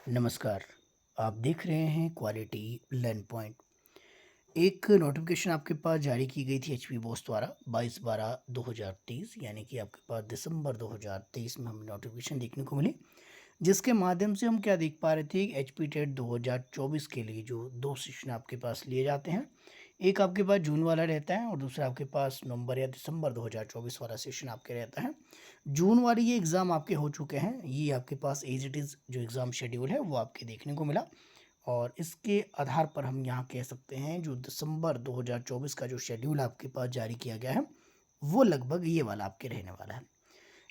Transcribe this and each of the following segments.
नमस्कार। आप देख रहे हैं क्वालिटी लर्न पॉइंट। एक नोटिफिकेशन आपके पास जारी की गई थी एचपी बॉस द्वारा 22/12/2023, यानी कि आपके पास दिसंबर 2023 में हमें नोटिफिकेशन देखने को मिली, जिसके माध्यम से हम क्या देख पा रहे थे कि एचपी टेट 2024 के लिए जो दो सेशन आपके पास लिए जाते हैं, एक आपके पास जून वाला रहता है और दूसरा आपके पास नवंबर या दिसंबर 2024 वाला सेशन आपके रहता है। जून वाली ये एग्ज़ाम आपके हो चुके हैं, ये आपके पास एज इट इज़ जो एग्ज़ाम शेड्यूल है वो आपके देखने को मिला। और इसके आधार पर हम यहाँ कह सकते हैं जो दिसंबर 2024 का जो शेड्यूल आपके पास जारी किया गया है, वो लगभग ये वाला आपके रहने वाला है।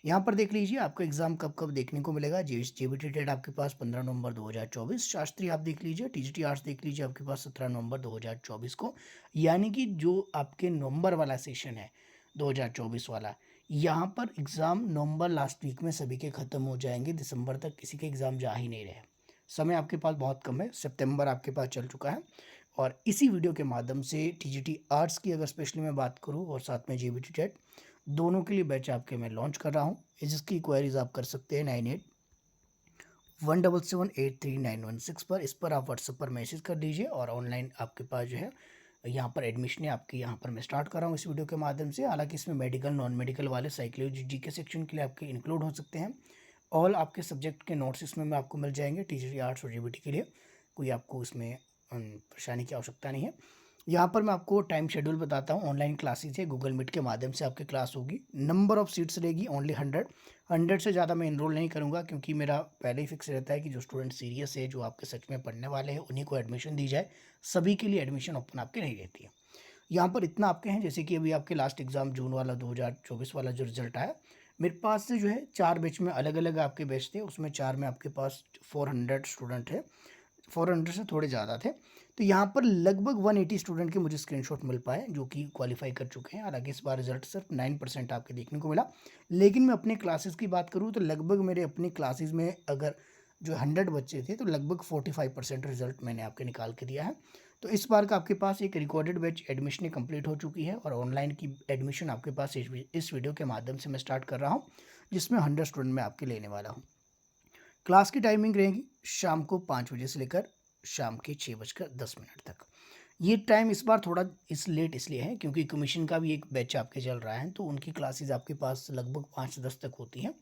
यहाँ पर देख लीजिए आपका एग्ज़ाम कब कब देखने को मिलेगा। जेबीटी टेट आपके पास 15 नवंबर 2024, शास्त्री आप देख लीजिए, टीजीटी आर्ट्स देख लीजिए आपके पास 17 नवंबर 2024 को। यानी कि जो आपके नवंबर वाला सेशन है 2024 वाला, यहाँ पर एग्ज़ाम नवंबर लास्ट वीक में सभी के ख़त्म हो जाएंगे। दिसंबर तक किसी के एग्ज़ाम जा ही नहीं रहे, समय आपके पास बहुत कम है। सितंबर आपके पास चल चुका है और इसी वीडियो के माध्यम से टीजीटी आर्ट्स की अगर स्पेशली मैं बात करूँ और साथ में जेबीटी टेट दोनों के लिए बैच आपके मैं लॉन्च कर रहा हूँ। जिसकी क्वेरीज आप कर सकते हैं 9817783916 पर। इस पर आप व्हाट्सएप पर मैसेज कर दीजिए और ऑनलाइन आपके पास जो है यहाँ पर एडमिशन है आपकी, यहाँ पर मैं स्टार्ट कर रहा हूँ इस वीडियो के माध्यम से। हालांकि इसमें मेडिकल नॉन मेडिकल वाले साइकोलॉजी जीके सेक्शन के लिए आपके इंक्लूड हो सकते हैं। ऑल आपके सब्जेक्ट के नोट्स इसमें में आपको मिल जाएंगे, टीजीटी आर्ट्स और जेबीटी के लिए कोई आपको इसमें परेशानी की आवश्यकता नहीं है। यहाँ पर मैं आपको टाइम शेड्यूल बताता हूँ। ऑनलाइन क्लासेज है, गूगल मीट के माध्यम से आपकी क्लास होगी। नंबर ऑफ सीट्स रहेगी ओनली 100 से ज़्यादा मैं इनरोल नहीं करूँगा, क्योंकि मेरा पहले ही फिक्स रहता है कि जो स्टूडेंट सीरियस है, जो आपके सच में पढ़ने वाले हैं, उन्हीं को एडमिशन दी जाए। सभी के लिए एडमिशन ओपन आपके नहीं रहती है। यहाँ पर इतना आपके हैं, जैसे कि अभी आपके लास्ट एग्जाम जून वाला 2024 वाला जो रिजल्ट आया, मेरे पास से जो है 4 बैच में अलग अलग आपके बैच थे। उसमें 4 में आपके पास 400 स्टूडेंट है, 400 से थोड़े ज़्यादा थे। तो यहाँ पर लगभग 180 स्टूडेंट के मुझे स्क्रीनशॉट मिल पाए जो कि क्वालिफाई कर चुके हैं। हालांकि इस बार रिजल्ट सिर्फ 9% आपके देखने को मिला। लेकिन मैं अपने क्लासेस की बात करूँ तो लगभग मेरे अपनी क्लासेस में अगर जो 100 बच्चे थे तो लगभग 45% रिजल्ट मैंने आपके निकाल के दिया है। तो इस बार का आपके पास एक रिकॉर्डेड बैच एडमिशन कंप्लीट हो चुकी है और ऑनलाइन की एडमिशन आपके पास इस वीडियो के माध्यम से मैं स्टार्ट कर रहा हूँ, जिसमें 100 स्टूडेंट मैं आपके लेने वाला हूँ। क्लास की टाइमिंग रहेगी शाम को 5 बजे से लेकर शाम के 6:10 तक। ये टाइम इस बार थोड़ा लेट इसलिए है क्योंकि कमीशन का भी एक बैच आपके चल रहा है, तो उनकी क्लासेस आपके पास लगभग 5 से 10 तक होती हैं।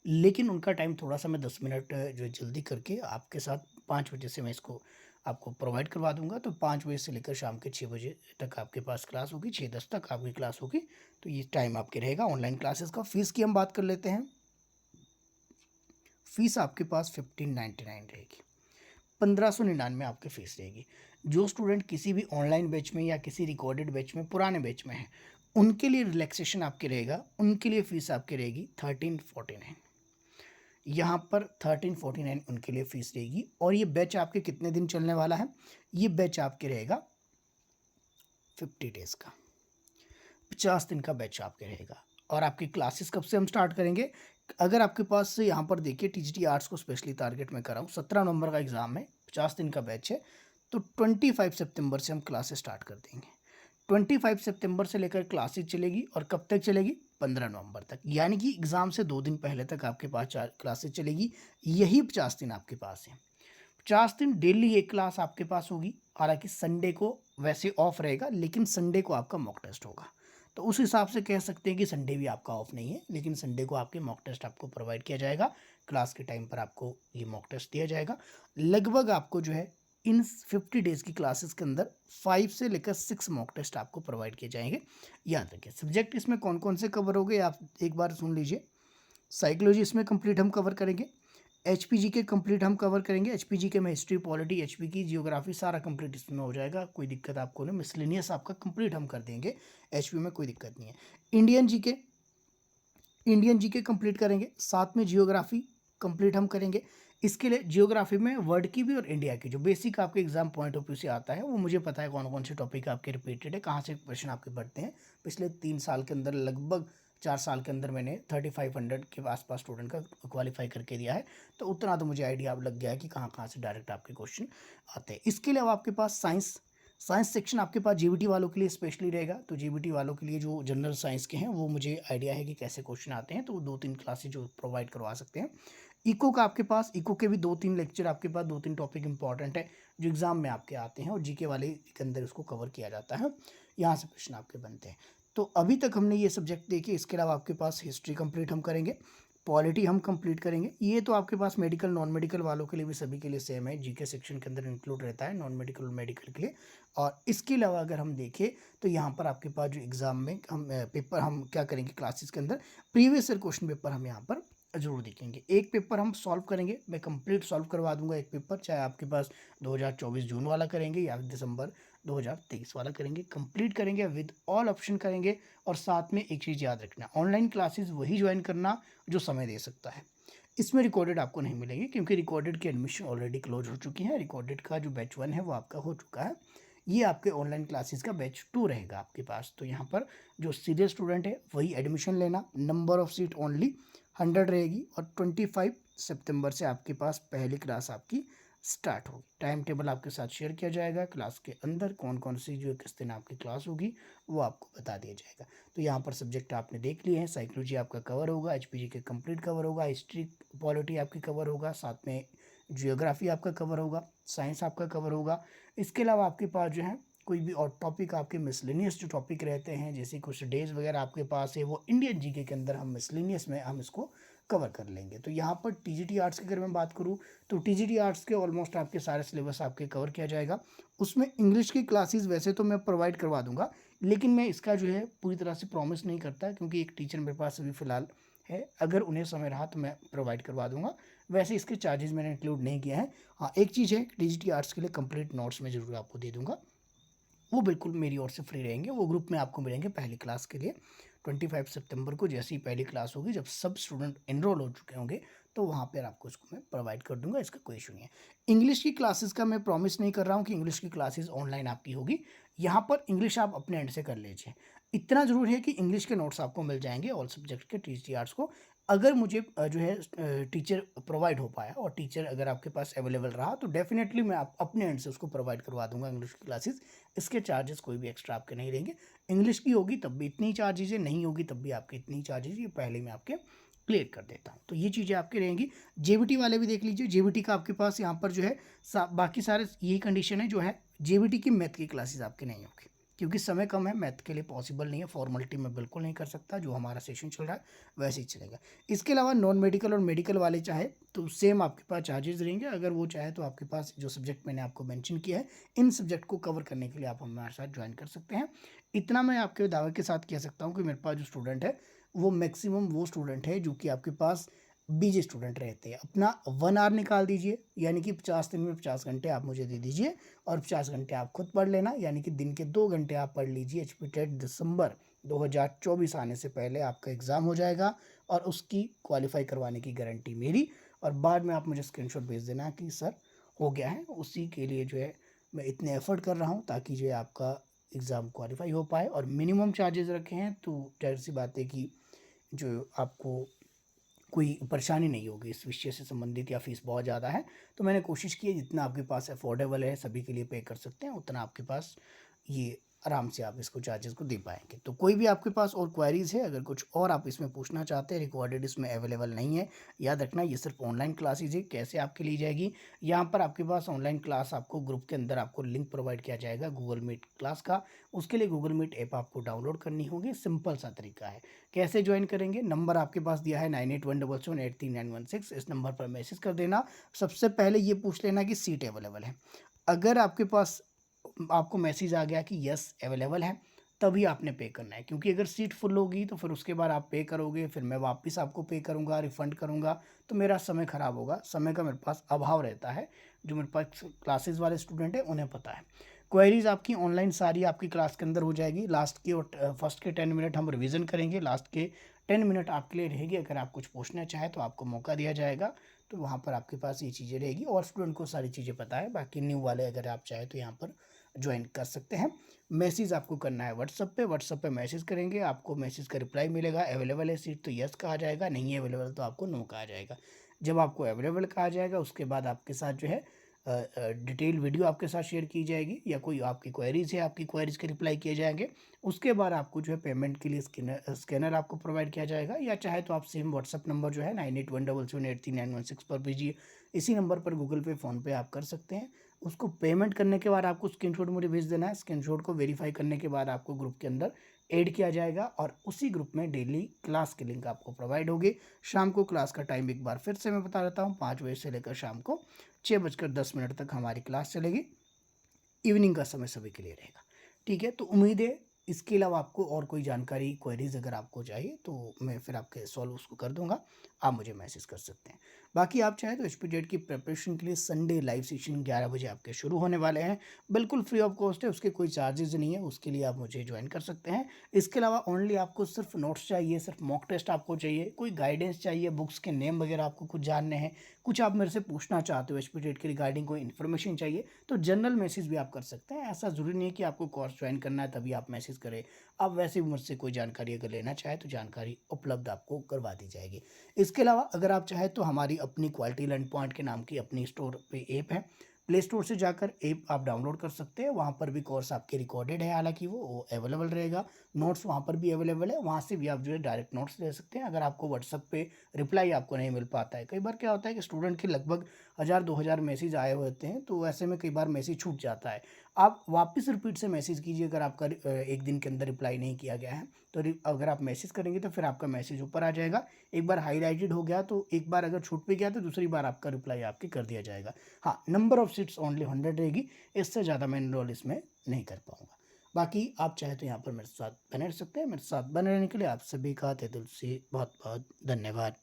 लेकिन उनका टाइम थोड़ा सा मैं 10 मिनट जो है जल्दी करके आपके साथ 5 बजे से मैं इसको आपको प्रोवाइड करवा दूंगा। तो 5 बजे से लेकर शाम के 6 बजे तक आपके पास क्लास होगी, 6:10 तक आपकी क्लास होगी। तो ये टाइम आपके रहेगा ऑनलाइन क्लासेस का। फीस की हम बात कर लेते हैं। फीस आपके पास 1599 रहेगी, 1599 आपकी फ़ीस रहेगी। जो स्टूडेंट किसी भी ऑनलाइन बैच में या किसी रिकॉर्डेड बैच में पुराने बैच में है, उनके लिए रिलैक्सेशन आपके रहेगा, उनके लिए फ़ीस आपकी रहेगी 1349। यहाँ पर 1349 उनके लिए फ़ीस रहेगी। और ये बैच आपके कितने दिन चलने वाला है? ये बैच आपके रहेगा 50 डेज़ का, 50 दिन का बैच आपके रहेगा। और आपकी क्लासेस कब से हम स्टार्ट करेंगे? अगर आपके पास यहाँ पर देखिए टीजीटी आर्ट्स को स्पेशली टारगेट में कर रहा हूँ, 17 नवंबर का एग्ज़ाम है, 50 दिन का बैच है। तो 25 सितंबर से हम क्लासेस स्टार्ट कर देंगे। 25 सितंबर से लेकर क्लासेस चलेगी और कब तक चलेगी? 15 नवंबर तक। यानी कि एग्ज़ाम से 2 दिन पहले तक आपके पास 4 क्लासेस चलेगी। यही 50 दिन आपके पास है। 50 दिन डेली एक क्लास आपके पास होगी। हालांकि संडे को वैसे ऑफ रहेगा, लेकिन संडे को आपका मॉक टेस्ट होगा। तो उस हिसाब से कह सकते हैं कि संडे भी आपका ऑफ नहीं है, लेकिन संडे को आपके मॉक टेस्ट आपको प्रोवाइड किया जाएगा। क्लास के टाइम पर आपको ये मॉक टेस्ट दिया जाएगा। लगभग आपको जो है इन 50 डेज़ की क्लासेस के अंदर 5 से लेकर 6 मॉक टेस्ट आपको प्रोवाइड किए जाएंगे। याद रखिए सब्जेक्ट इसमें कौन कौन से कवर हो गए आप एक बार सुन लीजिए। साइकोलॉजी इसमें कंप्लीट हम कवर करेंगे। एचपीजी के कंप्लीट हम कवर करेंगे। एचपीजी के में हिस्ट्री, पॉलिटी, एचपी की जियोग्राफी सारा कंप्लीट इसमें हो जाएगा, कोई दिक्कत आपको नहीं। मिसलेनियस आपका कंप्लीट हम कर देंगे, एचपी में कोई दिक्कत नहीं है। इंडियन जीके कंप्लीट करेंगे, साथ में जियोग्राफी कंप्लीट हम करेंगे। इसके लिए जियोग्राफी में वर्ल्ड की भी और इंडिया की जो बेसिक आपके एग्जाम पॉइंट ऑफ व्यू से आता है, वो मुझे पता है कौन कौन से टॉपिक आपके रिपीटेड है, कहाँ से क्वेश्चन आपके बढ़ते हैं। पिछले 3 साल के अंदर, लगभग 4 साल के अंदर मैंने 3500 के आसपास स्टूडेंट का क्वालिफाई करके दिया है। तो उतना तो मुझे आइडिया अब लग गया है कि कहाँ कहाँ से डायरेक्ट आपके क्वेश्चन आते हैं। इसके लिए अब आपके पास साइंस सेक्शन आपके पास जीबीटी वालों के लिए स्पेशली रहेगा। तो जीबीटी वालों के लिए जो जनरल साइंस के हैं, वो मुझे आइडिया है कि कैसे क्वेश्चन आते हैं, तो वो 2-3 क्लासेज जो प्रोवाइड करवा सकते हैं। इको का आपके पास, इको के भी 2-3 लेक्चर आपके पास, 2-3 टॉपिक इंपॉर्टेंट है जो एग्ज़ाम में आपके आते हैं और जीके वाले के अंदर इसको कवर किया जाता है, यहाँ से प्रश्न आपके बनते हैं। तो अभी तक हमने ये सब्जेक्ट देखे, इसके अलावा आपके पास हिस्ट्री कंप्लीट हम करेंगे, पॉलिटी हम कंप्लीट करेंगे। ये तो आपके पास मेडिकल नॉन मेडिकल वालों के लिए भी सभी के लिए सेम है, जीके सेक्शन के अंदर इंक्लूड रहता है नॉन मेडिकल और मेडिकल के लिए। और इसके अलावा अगर हम देखें तो यहाँ पर आपके पास जो एग्ज़ाम में हम पेपर हम क्या करेंगे क्लासेस के अंदर, प्रीवियस ईयर क्वेश्चन पेपर हम यहाँ पर ज़रूर देखेंगे। एक पेपर हम सॉल्व करेंगे, मैं कंप्लीट सॉल्व करवा दूंगा एक पेपर, चाहे आपके पास 2024 जून वाला करेंगे या दिसंबर 2023 वाला करेंगे, कंप्लीट करेंगे विद ऑल ऑप्शन करेंगे। और साथ में एक चीज़ याद रखना, ऑनलाइन क्लासेस वही ज्वाइन करना जो समय दे सकता है। इसमें रिकॉर्डेड आपको नहीं मिलेंगे क्योंकि रिकॉर्डेड की एडमिशन ऑलरेडी क्लोज हो चुकी है। रिकॉर्डेड का जो बैच 1 है वो आपका हो चुका है, ये आपके ऑनलाइन क्लासेस का बैच 2 रहेगा आपके पास। तो यहाँ पर जो सीरियस स्टूडेंट है वही एडमिशन लेना, नंबर ऑफ सीट ओनली 100 रहेगी और 25 सितंबर से आपके पास पहली क्लास आपकी स्टार्ट होगी। टाइम टेबल आपके साथ शेयर किया जाएगा, क्लास के अंदर कौन कौन सी जो किस दिन आपकी क्लास होगी वो आपको बता दिया जाएगा। तो यहाँ पर सब्जेक्ट आपने देख लिए हैं, साइकोलॉजी आपका कवर होगा, एचपीजी के कंप्लीट कवर होगा, हिस्ट्री पॉलिटी आपकी कवर होगा, साथ में जियोग्राफी आपका कवर होगा, साइंस आपका कवर होगा। इसके अलावा आपके पास जो है कोई भी और टॉपिक आपके मिसलेनियस जो टॉपिक रहते हैं, जैसे कुछ डेज वगैरह आपके पास है, वो इंडियन जीके के अंदर हम मिसलेनियस में हम इसको कवर कर लेंगे। तो यहाँ पर टीजीटी आर्ट्स की अगर मैं बात करूँ तो टीजीटी आर्ट्स के ऑलमोस्ट आपके सारे सिलेबस आपके कवर किया जाएगा। उसमें इंग्लिश की क्लासेस वैसे तो मैं प्रोवाइड करवा दूंगा, लेकिन मैं इसका जो है पूरी तरह से प्रॉमिस नहीं करता क्योंकि एक टीचर मेरे पास अभी फ़िलहाल है, अगर उन्हें समय रहा तो मैं प्रोवाइड करवा दूंगा। वैसे इसके चार्जेस मैंने इंक्लूड नहीं किया है। हाँ, एक चीज़ है, टीजीटी आर्ट्स के लिए कंप्लीट नोट्स मैं ज़रूर आपको दे दूंगा, वो बिल्कुल मेरी ओर से फ्री रहेंगे। वो ग्रुप में आपको मिलेंगे पहली क्लास के लिए। 25 सितंबर को जैसे ही पहली क्लास होगी, जब सब स्टूडेंट एनरोल हो चुके होंगे, तो वहाँ पर आपको उसको मैं प्रोवाइड कर दूंगा, इसका कोई इशू नहीं है। इंग्लिश की क्लासेस का मैं प्रॉमिस नहीं कर रहा हूँ कि इंग्लिश की क्लासेस ऑनलाइन आपकी होगी, यहाँ पर इंग्लिश आप अपने एंड से कर लीजिए। इतना ज़रूर है कि इंग्लिश के नोट्स आपको मिल जाएंगे ऑल सब्जेक्ट के टीजीटी आर्ट्स को। अगर मुझे जो है टीचर प्रोवाइड हो पाया और टीचर अगर आपके पास अवेलेबल रहा तो डेफिनेटली मैं आप अपने एंड से उसको प्रोवाइड करवा दूंगा इंग्लिश की क्लासेस। इसके चार्जेस कोई भी एक्स्ट्रा आपके नहीं रहेंगे। इंग्लिश की होगी तब भी इतनी चार्जेज है, नहीं होगी तब भी आपके इतनी चार्जेज, ये पहले मैं आपके क्लियर कर देता हूँ। तो ये चीज़ें आपकी रहेंगी। जेबीटी वाले भी देख लीजिए, जेबीटी का आपके पास यहाँ पर जो है बाकी सारे यही कंडीशन है जो है, जेबीटी की मैथ की क्लासेस आपकी नहीं होगी क्योंकि समय कम है, मैथ के लिए पॉसिबल नहीं है, फॉर्मेलिटी में बिल्कुल नहीं कर सकता, जो हमारा सेशन चल रहा है वैसे ही चलेगा। इसके अलावा नॉन मेडिकल और मेडिकल वाले चाहे तो सेम आपके पास चार्जेस रहेंगे, अगर वो चाहे तो आपके पास जो सब्जेक्ट मैंने आपको मेंशन किया है, इन सब्जेक्ट को कवर करने के लिए आप हमारे साथ ज्वाइन कर सकते हैं। इतना मैं आपके दावे के साथ कह सकता हूँ कि मेरे पास जो स्टूडेंट है वो मैक्सिमम वो स्टूडेंट है जो कि आपके पास बीजी स्टूडेंट रहते हैं। अपना 1 आवर निकाल दीजिए, यानी कि 50 दिन में 50 घंटे आप मुझे दे दीजिए और 50 घंटे आप खुद पढ़ लेना, यानी कि दिन के 2 घंटे आप पढ़ लीजिए। एचपी टेट दिसंबर 2024 आने से पहले आपका एग्ज़ाम हो जाएगा और उसकी क्वालिफाई करवाने की गारंटी मेरी। और बाद में आप मुझे स्क्रीनशॉट भेज देना कि सर हो गया है, उसी के लिए जो है मैं इतने एफर्ट कर रहा हूँ ताकि जो है आपका एग्ज़ाम क्वालिफाई हो पाए। और मिनिमम चार्जेस रखे हैं तो जाहिर सी बात है कि जो आपको कोई परेशानी नहीं होगी इस विषय से संबंधित, या फीस बहुत ज़्यादा है तो मैंने कोशिश की है जितना आपके पास अफोर्डेबल है सभी के लिए पे कर सकते हैं उतना आपके पास ये आराम से आप इसको चार्जेस को दे पाएंगे। तो कोई भी आपके पास और क्वेरीज है, अगर कुछ और आप इसमें पूछना चाहते हैं, रिकॉर्डेड इसमें अवेलेबल नहीं है, याद रखना ये सिर्फ ऑनलाइन क्लासेज है। कैसे आपके ली जाएगी, यहाँ पर आपके पास ऑनलाइन क्लास आपको ग्रुप के अंदर आपको लिंक प्रोवाइड किया जाएगा गूगल मीट क्लास का। उसके लिए गूगल मीट ऐप आपको डाउनलोड करनी होगी, सिंपल सा तरीका है। कैसे ज्वाइन करेंगे, नंबर आपके पास दिया है 9817783916, इस नंबर पर मैसेज कर देना। सबसे पहले ये पूछ लेना कि सीट अवेलेबल है। अगर आपके पास आपको मैसेज आ गया कि यस अवेलेबल है, तभी आपने पे करना है, क्योंकि अगर सीट फुल होगी तो फिर उसके बाद आप पे करोगे, फिर मैं वापस आपको पे करूँगा, रिफ़ंड करूँगा, तो मेरा समय ख़राब होगा। समय का मेरे पास अभाव रहता है, जो मेरे पास क्लासेस वाले स्टूडेंट हैं उन्हें पता है। क्वेरीज़ आपकी ऑनलाइन सारी आपकी क्लास के अंदर हो जाएगी। लास्ट के और फर्स्ट के 10 मिनट हम रिवीजन करेंगे, लास्ट के 10 मिनट आपके लिए रहेगी। अगर आप कुछ पूछना चाहें तो आपको मौका दिया जाएगा, तो वहाँ पर आपके पास ये चीज़ें रहेगी और स्टूडेंट को सारी चीज़ें पता है। बाकी न्यू वाले अगर आप चाहें तो यहाँ पर ज्वाइन कर सकते हैं। मैसेज आपको करना है व्हाट्सअप पे मैसेज करेंगे, आपको मैसेज का रिप्लाई मिलेगा। अवेलेबल है सीट तो यस कहा जाएगा, नहीं है अवेलेबल तो आपको नो कहा जाएगा। जब आपको अवेलेबल कहा जाएगा उसके बाद आपके साथ जो है डिटेल वीडियो आपके साथ शेयर की जाएगी, या कोई आपकी क्वेरीज है, आपकी क्वेरीज के रिप्लाई किए जाएंगे। उसके बाद आपको जो है पेमेंट के लिए स्कैनर आपको प्रोवाइड किया जाएगा, या चाहे तो आप सेम व्हाट्सअप नंबर जो है 9817783916 पर भेजिए। इसी नंबर पर गूगल पे, फ़ोनपे आप कर सकते हैं। उसको पेमेंट करने के बाद आपको स्क्रीनशॉट मुझे भेज देना है। स्क्रीनशॉट को वेरीफाई करने के बाद आपको ग्रुप के अंदर ऐड किया जाएगा, और उसी ग्रुप में डेली क्लास की लिंक आपको प्रोवाइड होगी। शाम को क्लास का टाइम एक बार फिर से मैं बता देता हूँ, 5 बजे से लेकर शाम को 6:10 तक हमारी क्लास चलेगी। इवनिंग का समय सभी के लिए रहेगा। ठीक है, तो उम्मीद है इसके अलावा आपको और कोई जानकारी, क्वेरीज अगर आपको चाहिए तो मैं फिर आपके सॉल्व उसको कर दूंगा, आप मुझे मैसेज कर सकते हैं। बाकी आप चाहें तो एचपीटेट की प्रिपरेशन के लिए संडे लाइव सेशन 11 बजे आपके शुरू होने वाले हैं। बिल्कुल फ्री ऑफ कॉस्ट है, उसके कोई चार्जेस नहीं है, उसके लिए आप मुझे ज्वाइन कर सकते हैं। इसके अलावा ओनली आपको सिर्फ नोट्स चाहिए, सिर्फ मॉक टेस्ट आपको चाहिए, कोई गाइडेंस चाहिए, बुक्स के नेम वगैरह आपको कुछ जानने हैं, कुछ आप मेरे से पूछना चाहते हो एचपीटेट के रिगार्डिंग कोई इन्फॉर्मेशन चाहिए, तो जनरल मैसेज भी आप कर सकते हैं। ऐसा ज़रूरी नहीं है कि आपको कोर्स ज्वाइन करना है तभी आप मैसेज करें। आप वैसे भी मुझसे कोई जानकारी अगर लेना चाहें तो जानकारी उपलब्ध आपको करवा दी जाएगी। इसके अलावा अगर आप चाहें तो हमारी अपनी क्वालिटी लर्न पॉइंट के नाम की अपनी स्टोर पे ऐप है। प्ले स्टोर से जाकर ऐप आप डाउनलोड कर सकते हैं। वहाँ पर भी कोर्स आपके रिकॉर्डेड है, हालांकि वो अवेलेबल रहेगा। नोट्स वहाँ पर भी अवेलेबल है, वहाँ से भी आप जो है डायरेक्ट नोट्स ले सकते हैं। अगर आपको व्हाट्सअप पे रिप्लाई आपको नहीं मिल पाता है, कई बार क्या होता है कि स्टूडेंट के लगभग 1000-2000 मैसेज आए होते हैं, तो ऐसे में कई बार मैसेज छूट जाता है। आप वापस रिपीट से मैसेज कीजिए अगर आपका एक दिन के अंदर रिप्लाई नहीं किया गया है, तो अगर आप मैसेज करेंगे तो फिर आपका मैसेज ऊपर आ जाएगा। एक बार हाईलाइटेड हो गया तो एक बार अगर छूट भी गया तो दूसरी बार आपका रिप्लाई आपके कर दिया जाएगा। हाँ, नंबर ऑफ सीट्स ओनली 100 रहेगी, इससे ज़्यादा मैं एनरोल इसमें नहीं कर पाऊँगा। बाकी आप चाहे तो यहाँ पर मेरे साथ बने रह सकते हैं। मेरे साथ बने रहने के लिए आप सभी का तहे दिल से बहुत बहुत धन्यवाद।